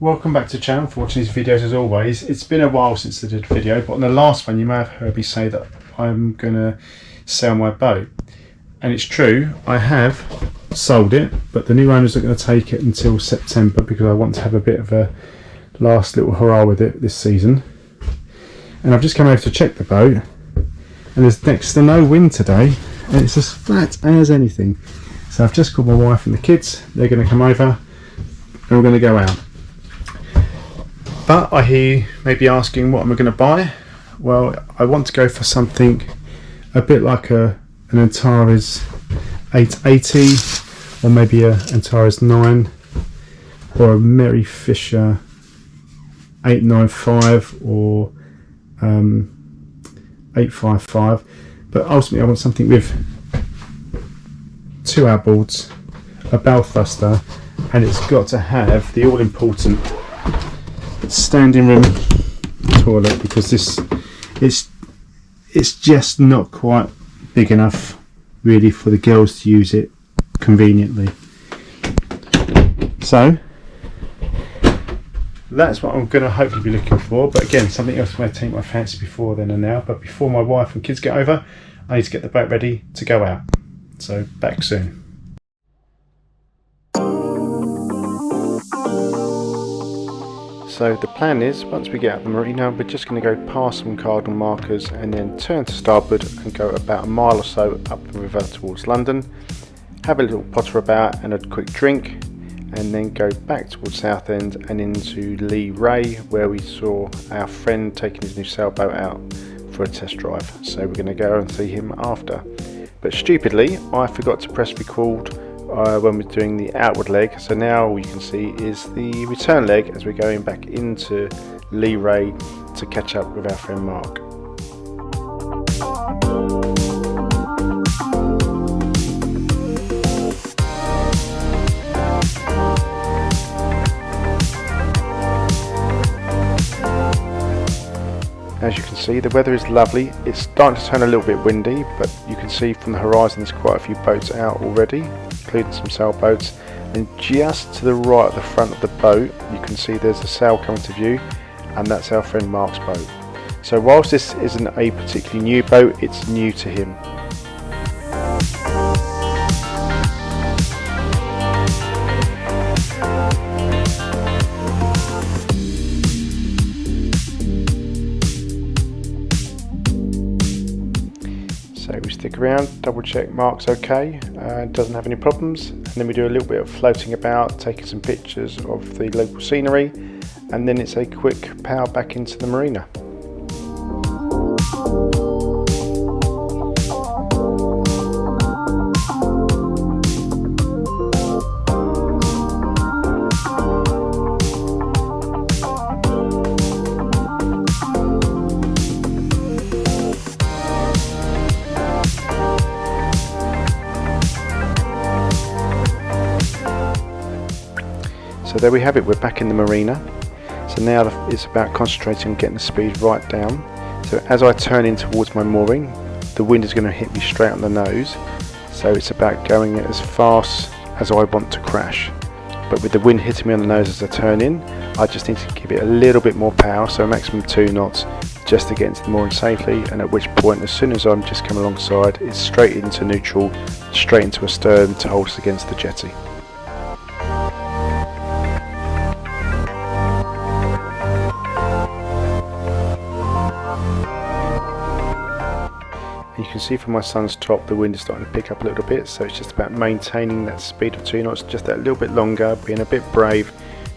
Welcome back to the channel for watching these videos as always. It's been a while since I did a video, but on the last one you may have heard me say that I'm going to sell my boat. And it's true, I have sold it, but the new owners are going to take it until September because I want to have a bit of a last little hurrah with it this season. And I've just come over to check the boat, and there's next to no wind today, and it's as flat as anything. So I've just called my wife and the kids. They're going to come over and we're going to go out. But I hear you may be asking, what am I going to buy? Well, I want to go for something a bit like an Antares 880, or maybe a Antares 9, or a Mary Fisher 895, or 855. But ultimately I want something with 2 outboards, a bow thruster, and it's got to have the all-important standing room toilet, because this it's just not quite big enough really for the girls to use it conveniently. So that's what I'm going to hopefully be looking for, but again, something else may take my fancy before then and now. But before my wife and kids get over, I need to get the boat ready to go out. So back soon. So the plan is, once we get out the marina, we're just going to go past some cardinal markers and then turn to starboard and go about a mile or so up the river towards London, have a little potter about and a quick drink, and then go back towards Southend and into Lee Ray, where we saw our friend taking his new sailboat out for a test drive. So we're going to go and see him after. But stupidly, I forgot to press record when we're doing the outward leg, so now all you can see is the return leg as we're going back into Lee Ray to catch up with our friend Mark. As you can see, the weather is lovely. It's starting to turn a little bit windy, but you can see from the horizon there's quite a few boats out already, including some sailboats. And just to the right at the front of the boat, you can see there's a sail coming to view, and that's our friend Mark's boat. So whilst this isn't a particularly new boat, it's new to him. So we stick around, double check Mark's okay, doesn't have any problems, and then we do a little bit of floating about, taking some pictures of the local scenery, and then it's a quick power back into the marina. So there we have it, we're back in the marina. So now it's about concentrating on getting the speed right down. So as I turn in towards my mooring, the wind is going to hit me straight on the nose. So it's about going as fast as I want to crash. But with the wind hitting me on the nose as I turn in, I just need to give it a little bit more power, so maximum 2 knots, just to get into the mooring safely. And at which point, as soon as I'm just come alongside, it's straight into neutral, straight into a stern to hold us against the jetty. You can see from my sun's top the wind is starting to pick up a little bit, so it's just about maintaining that speed of 2 knots just that little bit longer, being a bit brave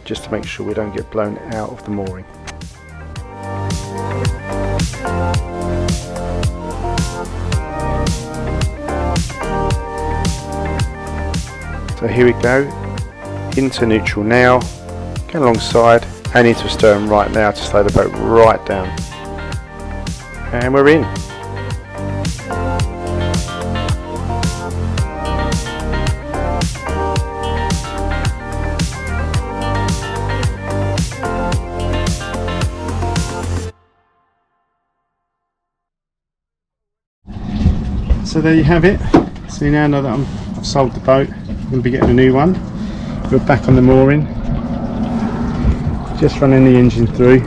just to make sure we don't get blown out of the mooring. So here we go, into neutral now, go alongside and into stern right now to slow the boat right down. And we're in. So there you have it. So now that I've sold the boat, I'm going to be getting a new one. We're back on the mooring. Just running the engine through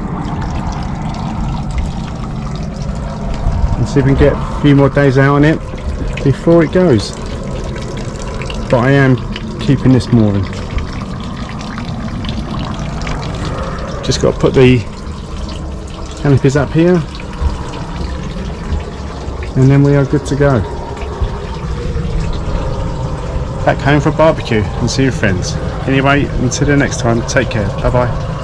and see if we can get a few more days out on it before it goes. But I am keeping this mooring. Just got to put the canopies up here and then we are good to go. Back home for a barbecue and see your friends. Anyway, until the next time, take care. Bye bye.